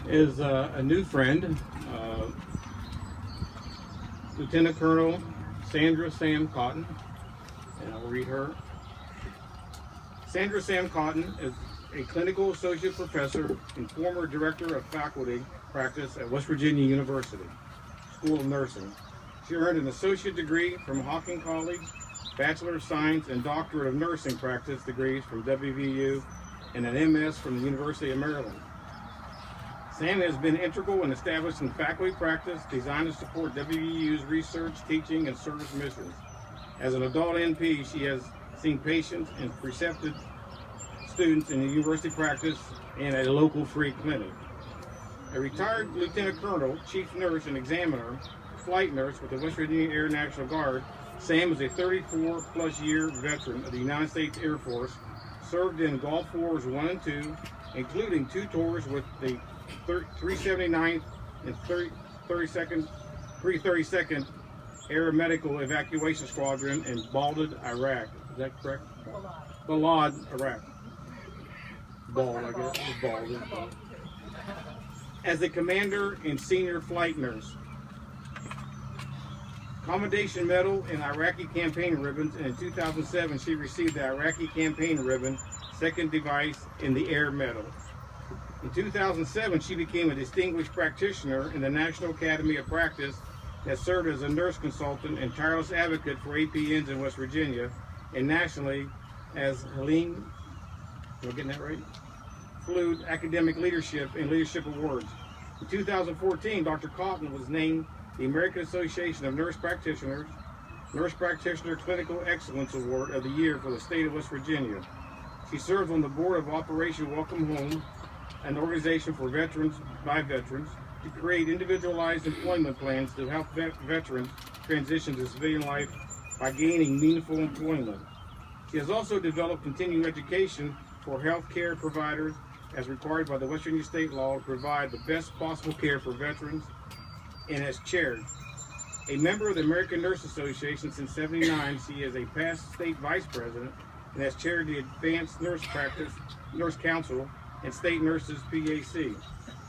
is a new friend, Lieutenant Colonel Sandra Sam Cotton, and I'll read her. Sandra Sam Cotton is a clinical associate professor and former director of faculty practice at West Virginia University School of Nursing. She earned an associate degree from Hawking College, Bachelor of Science and Doctorate of Nursing practice degrees from WVU, and an MS from the University of Maryland. Sam has been integral in establishing faculty practice designed to support WVU's research, teaching, and service missions. As an adult NP, she has seen patients and precepted students in the university practice and at a local free clinic. A retired lieutenant colonel, chief nurse, and examiner, flight nurse with the West Virginia Air National Guard, Sam is a 34-plus year veteran of the United States Air Force, served in Gulf Wars I and II, including 2 tours with the 379th and 332nd Air Medical Evacuation Squadron in Balad, Iraq. Is that correct? Balad, Iraq. Bald, I guess. Bald. As a commander and senior flight nurse. Commendation Medal and Iraqi Campaign Ribbons, and in 2007 she received the Iraqi Campaign Ribbon, second device in the Air Medal. In 2007 she became a distinguished practitioner in the National Academy of Practice that served as a nurse consultant and tireless advocate for APNs in West Virginia and nationally as Helene, am I getting that right? Flood Academic Leadership and Leadership Awards. In 2014, Dr. Cotton was named the American Association of Nurse Practitioners Nurse Practitioner Clinical Excellence Award of the Year for the state of West Virginia. She serves on the board of Operation Welcome Home, an organization for veterans by veterans to create individualized employment plans to help veterans transition to civilian life by gaining meaningful employment. She has also developed continuing education for health care providers as required by the West Virginia state law to provide the best possible care for veterans, and has chaired. A member of the American Nurse Association since '79, she is a past state vice president and has chaired the Advanced Nurse Council and State Nurses PAC.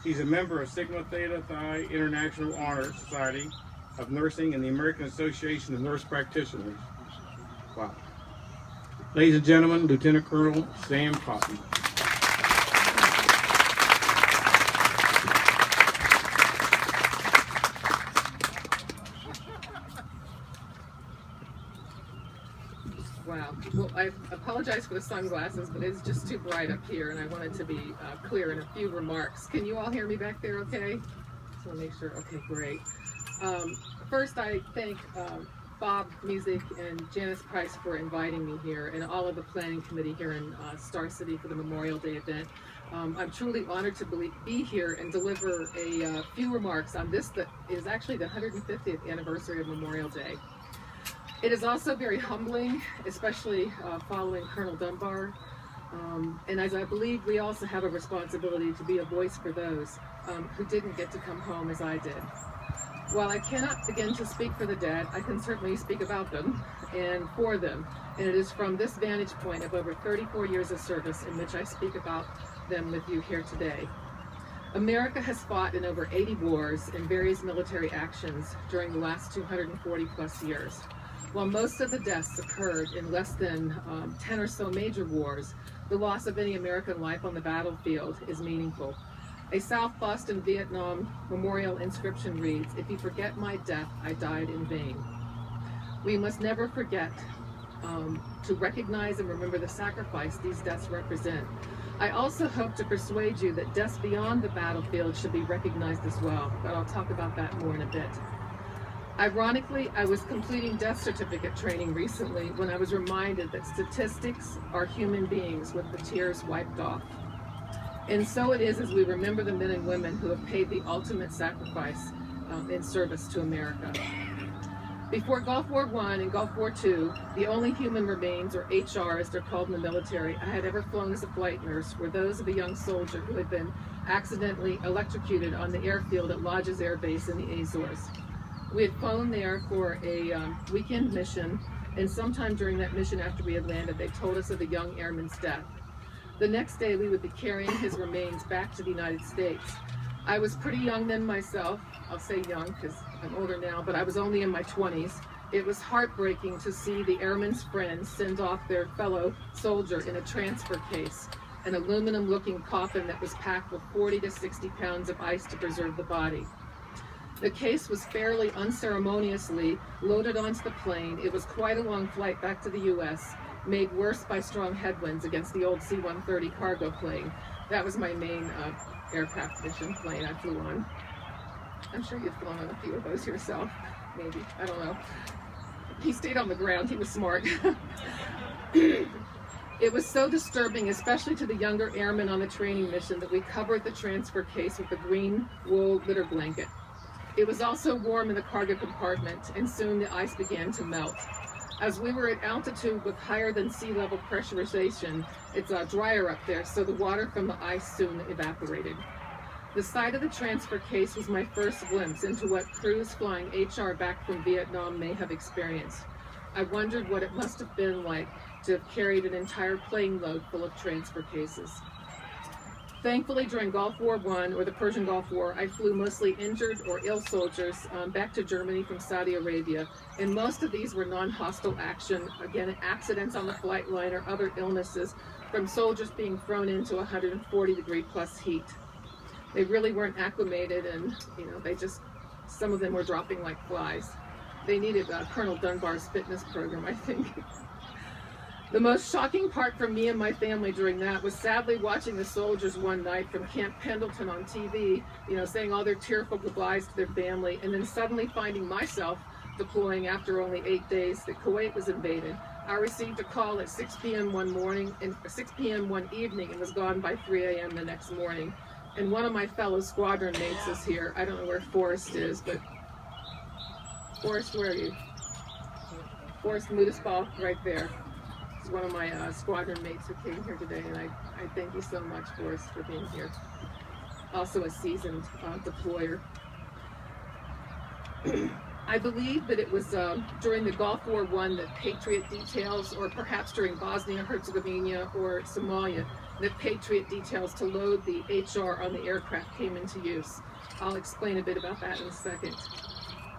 She's a member of Sigma Theta Phi International Honor Society of Nursing and the American Association of Nurse Practitioners. Wow. Ladies and gentlemen, Lieutenant Colonel Sam Cotton. Wow. Well, I apologize for the sunglasses, but it's just too bright up here, and I wanted to be clear in a few remarks. Can you all hear me back there okay? Just want to make sure. Okay, great. First, I thank Bob Music and Janice Price for inviting me here, and all of the planning committee here in Star City for the Memorial Day event. I'm truly honored to be here and deliver a few remarks on this that is actually the 150th anniversary of Memorial Day. It is also very humbling, especially following Colonel Dunbar, and as I believe we also have a responsibility to be a voice for those who didn't get to come home as I did. While I cannot begin to speak for the dead, I can certainly speak about them and for them, and it is from this vantage point of over 34 years of service in which I speak about them with you here today. America has fought in over 80 wars and various military actions during the last 240 plus years. While most of the deaths occurred in less than 10 or so major wars, the loss of any American life on the battlefield is meaningful. A South Boston, Vietnam memorial inscription reads, "If you forget my death, I died in vain." We must never forget to recognize and remember the sacrifice these deaths represent. I also hope to persuade you that deaths beyond the battlefield should be recognized as well, but I'll talk about that more in a bit. Ironically, I was completing death certificate training recently when I was reminded that statistics are human beings with the tears wiped off. And so it is as we remember the men and women who have paid the ultimate sacrifice in service to America. Before Gulf War I and Gulf War II, the only human remains, or HR as they're called in the military, I had ever flown as a flight nurse were those of a young soldier who had been accidentally electrocuted on the airfield at Lodges Air Base in the Azores. We had flown there for a weekend mission, and sometime during that mission after we had landed, they told us of a young airman's death. The next day, we would be carrying his remains back to the United States. I was pretty young then myself. I'll say young because I'm older now, but I was only in my 20s. It was heartbreaking to see the airman's friends send off their fellow soldier in a transfer case, an aluminum-looking coffin that was packed with 40 to 60 pounds of ice to preserve the body. The case was fairly unceremoniously loaded onto the plane. It was quite a long flight back to the U.S., made worse by strong headwinds against the old C-130 cargo plane. That was my main aircraft mission plane I flew on. I'm sure you've flown on a few of those yourself, maybe, I don't know. He stayed on the ground, he was smart. It was so disturbing, especially to the younger airmen on the training mission, that we covered the transfer case with a green wool litter blanket. It was also warm in the cargo compartment, and soon the ice began to melt. As we were at altitude with higher than sea level pressurization, it's drier up there, so the water from the ice soon evaporated. The sight of the transfer case was my first glimpse into what crews flying HR back from Vietnam may have experienced. I wondered what it must have been like to have carried an entire plane load full of transfer cases. Thankfully, during Gulf War I, or the Persian Gulf War, I flew mostly injured or ill soldiers back to Germany from Saudi Arabia, and most of these were non-hostile action, again, accidents on the flight line or other illnesses from soldiers being thrown into 140-degree plus heat. They really weren't acclimated, and they just, some of them were dropping like flies. They needed Colonel Dunbar's fitness program, I think. The most shocking part for me and my family during that was sadly watching the soldiers one night from Camp Pendleton on TV, saying all their tearful goodbyes to their family, and then suddenly finding myself deploying after only 8 days that Kuwait was invaded. I received a call at 6 p.m. one morning and 6 p.m. one evening and was gone by 3 a.m. the next morning. And one of my fellow squadron mates is here. I don't know where Forrest is, but Forrest, where are you? Forrest Mudisbal, right there. He's one of my squadron mates who came here today, and I thank you so much, Forrest, for being here. Also a seasoned deployer. I believe that it was during the Gulf War I that Patriot details, or perhaps during Bosnia-Herzegovina or Somalia, that Patriot details to load the HR on the aircraft came into use. I'll explain a bit about that in a second.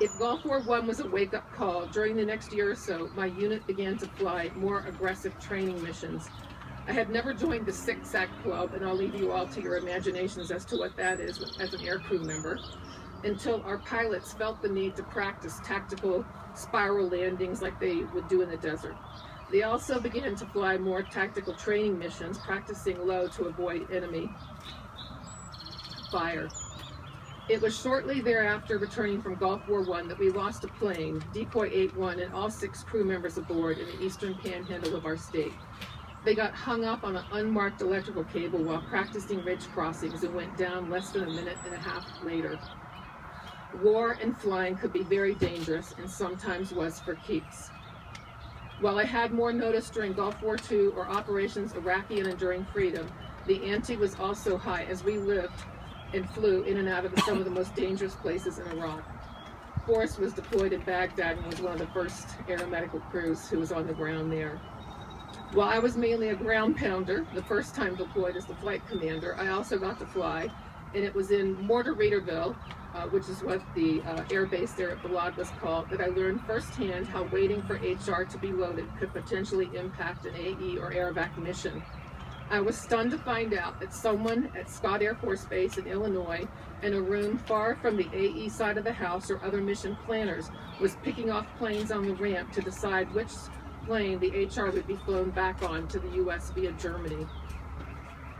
If Gulf War I was a wake-up call, during the next year or so, my unit began to fly more aggressive training missions. I had never joined the SICSAC Club, and I'll leave you all to your imaginations as to what that is as an aircrew member, until our pilots felt the need to practice tactical spiral landings like they would do in the desert. They also began to fly more tactical training missions, practicing low to avoid enemy fire. It was shortly thereafter, returning from Gulf War I, that we lost a plane, Decoy 81, and all 6 crew members aboard in the eastern panhandle of our state. They got hung up on an unmarked electrical cable while practicing ridge crossings and went down less than a minute and a half later. War and flying could be very dangerous, and sometimes was for keeps. While I had more notice during Gulf War II or Operations Iraqi and Enduring Freedom, the ante was also high as we lived and flew in and out of some of the most dangerous places in Iraq. Forrest was deployed at Baghdad and was one of the first aeromedical crews who was on the ground there. While I was mainly a ground pounder, the first time deployed as the flight commander, I also got to fly, and it was in Mortar-Reederville, which is what the air base there at Balad was called, that I learned firsthand how waiting for HR to be loaded could potentially impact an AE or AirVac mission. I was stunned to find out that someone at Scott Air Force Base in Illinois, in a room far from the AE side of the house or other mission planners, was picking off planes on the ramp to decide which plane the HR would be flown back on to the US via Germany.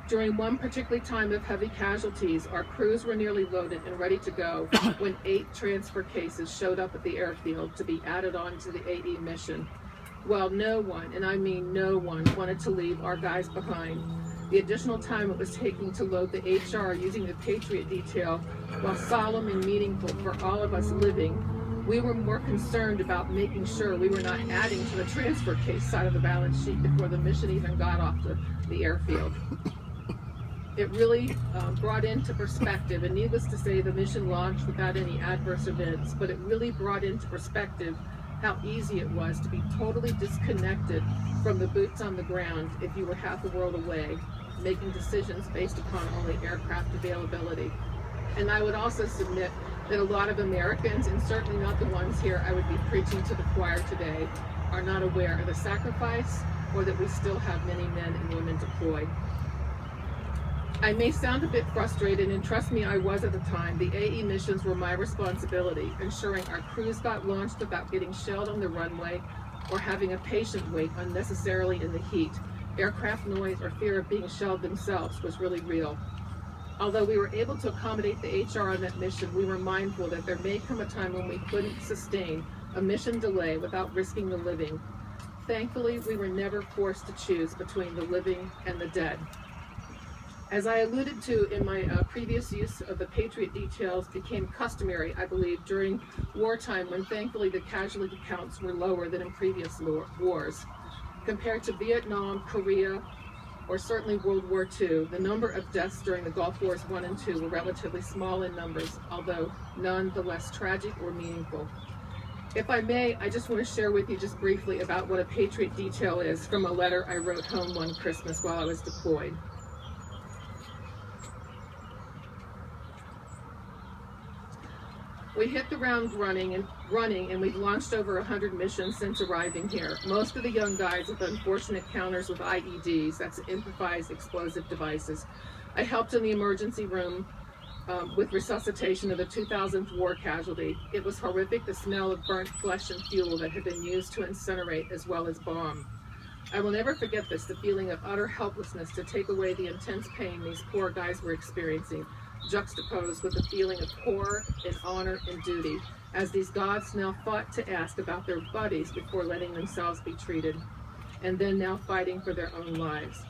During one particular time of heavy casualties, our crews were nearly loaded and ready to go when 8 transfer cases showed up at the airfield to be added on to the AE mission. Well, no one, and I mean no one, wanted to leave our guys behind. The additional time it was taking to load the HR using the Patriot detail, while solemn and meaningful for all of us living, we were more concerned about making sure we were not adding to the transfer case side of the balance sheet before the mission even got off the airfield. It really brought into perspective, and needless to say, the mission launched without any adverse events, but it really brought into perspective how easy it was to be totally disconnected from the boots on the ground if you were half the world away, making decisions based upon only aircraft availability. And I would also submit that a lot of Americans, and certainly not the ones here I would be preaching to the choir today, are not aware of the sacrifice, or that we still have many men and women deployed. I may sound a bit frustrated, and trust me, I was at the time. The AE missions were my responsibility, ensuring our crews got launched without getting shelled on the runway or having a patient wait unnecessarily in the heat. Aircraft noise or fear of being shelled themselves was really real. Although we were able to accommodate the HR on that mission, we were mindful that there may come a time when we couldn't sustain a mission delay without risking the living. Thankfully, we were never forced to choose between the living and the dead. As I alluded to in my previous use of the Patriot details became customary, I believe, during wartime, when thankfully the casualty counts were lower than in previous wars. Compared to Vietnam, Korea, or certainly World War II, the number of deaths during the Gulf Wars I and II were relatively small in numbers, although none the less tragic or meaningful. If I may, I just want to share with you just briefly about what a Patriot detail is from a letter I wrote home one Christmas while I was deployed. We hit the ground running, and we've launched over 100 missions since arriving here. Most of the young guys with unfortunate encounters with IEDs, that's improvised explosive devices. I helped in the emergency room with resuscitation of the 2000th war casualty. It was horrific, the smell of burnt flesh and fuel that had been used to incinerate as well as bomb. I will never forget this, the feeling of utter helplessness to take away the intense pain these poor guys were experiencing, juxtaposed with a feeling of horror and honor and duty, as these gods now fought to ask about their buddies before letting themselves be treated, and then now fighting for their own lives.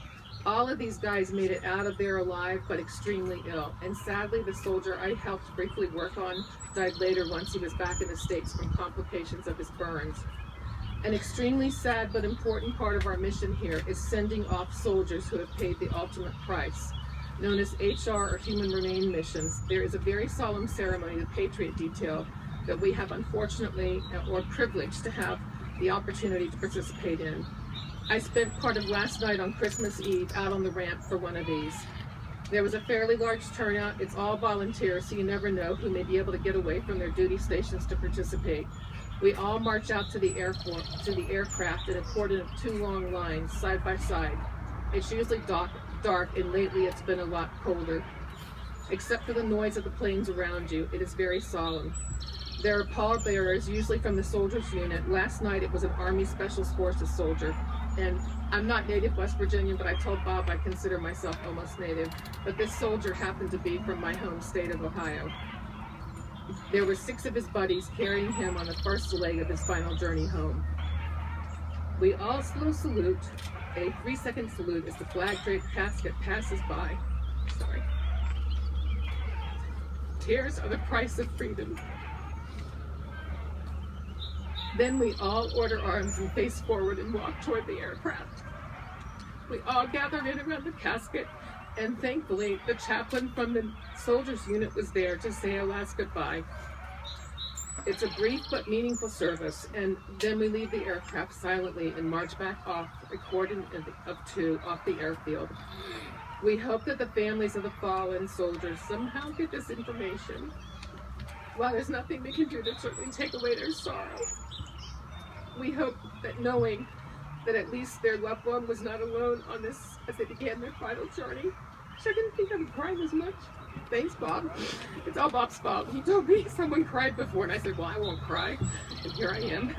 All of these guys made it out of there alive, but extremely ill, and sadly the soldier I helped briefly work on died later once he was back in the States from complications of his burns. An extremely sad but important part of our mission here is sending off soldiers who have paid the ultimate price. Known as HR or Human Remain missions, there is a very solemn ceremony, the Patriot Detail, that we have unfortunately or privileged to have the opportunity to participate in. I spent part of last night on Christmas Eve out on the ramp for one of these. There was a fairly large turnout. It's all volunteers, so you never know who may be able to get away from their duty stations to participate. We all march out to the aircraft in a cordon of two long lines, side by side. It's usually dark, and lately it's been a lot colder. Except for the noise of the planes around you, it is very solemn. There are pallbearers, usually from the soldiers unit. Last night it was an Army Special Forces soldier. And I'm not native West Virginian, but I told Bob I consider myself almost native. But this soldier happened to be from my home state of Ohio. There were 6 of his buddies carrying him on the first leg of his final journey home. We all slow salute. A 3-second salute as the flag-draped casket passes by. Sorry. Tears are the price of freedom. Then we all order arms and face forward and walk toward the aircraft. We all gathered in around the casket, and thankfully the chaplain from the soldiers unit was there to say our last goodbye. It's a brief but meaningful service, and then we leave the aircraft silently and march back off a cordon of 2 off the airfield. We hope that the families of the fallen soldiers somehow get this information. While there's nothing we can do to certainly take away their sorrow, we hope that knowing that at least their loved one was not alone on this as they began their final journey. I didn't think I'd cry as much. Thanks, Bob. It's all Bob's fault. He told me someone cried before, and I said, well, I won't cry. And here I am.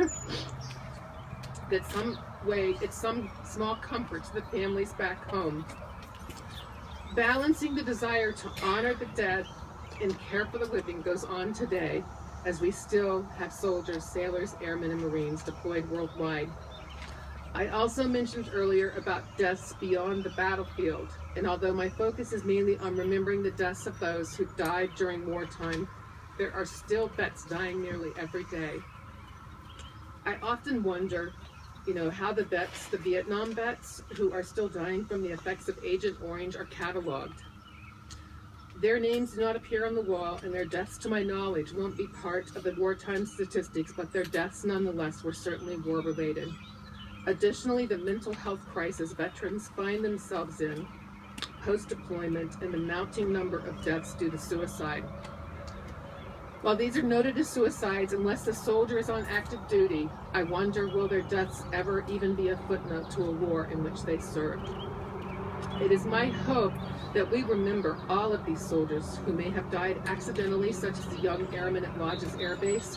That some way, it's some small comfort to the families back home. Balancing the desire to honor the dead and care for the living goes on today, as we still have soldiers, sailors, airmen, and Marines deployed worldwide. I also mentioned earlier about deaths beyond the battlefield, and although my focus is mainly on remembering the deaths of those who died during wartime, there are still vets dying nearly every day. I often wonder, how the vets, the Vietnam vets, who are still dying from the effects of Agent Orange, are cataloged. Their names do not appear on the wall, and their deaths, to my knowledge, won't be part of the wartime statistics, but their deaths nonetheless were certainly war-related. Additionally, the mental health crisis veterans find themselves in post-deployment and the mounting number of deaths due to suicide. While these are noted as suicides, unless the soldier is on active duty, I wonder, will their deaths ever even be a footnote to a war in which they served? It is my hope that we remember all of these soldiers who may have died accidentally, such as the young airmen at Lodges Air Base,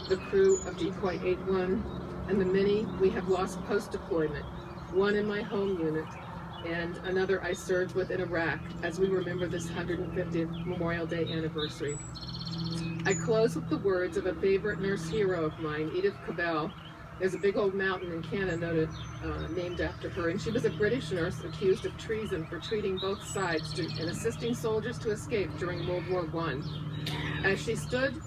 the crew of Decoy 81, and the many we have lost post-deployment, one in my home unit, and another I served with in Iraq, as we remember this 150th Memorial Day anniversary. I close with the words of a favorite nurse hero of mine, Edith Cavell. There's a big old mountain in Canada named after her, and she was a British nurse accused of treason for treating both sides and assisting soldiers to escape during World War I. As she stood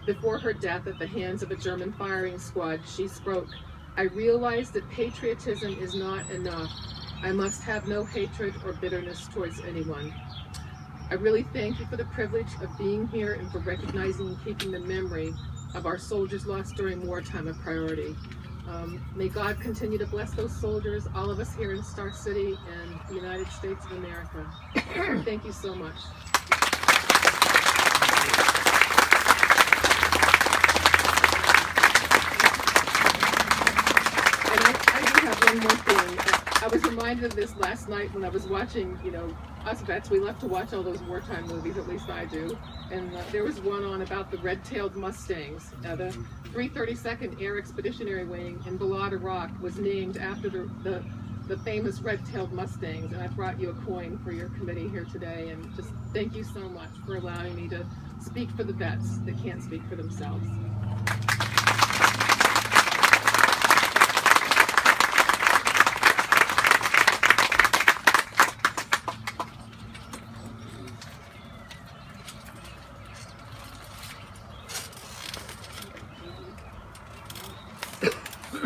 before her death at the hands of a German firing squad, she spoke, "I realize that patriotism is not enough. I must have no hatred or bitterness towards anyone." I really thank you for the privilege of being here and for recognizing and keeping the memory of our soldiers lost during wartime a priority. May God continue to bless those soldiers, all of us here in Star City and the United States of America. Thank you so much. And I do have one more thing. I was reminded of this last night when I was watching, us vets, we love to watch all those wartime movies, at least I do. And there was one on about the red-tailed Mustangs. The 332nd Air Expeditionary Wing in Balad, Iraq was named after the famous red-tailed Mustangs. And I brought you a coin for your committee here today. And just thank you so much for allowing me to speak for the vets that can't speak for themselves.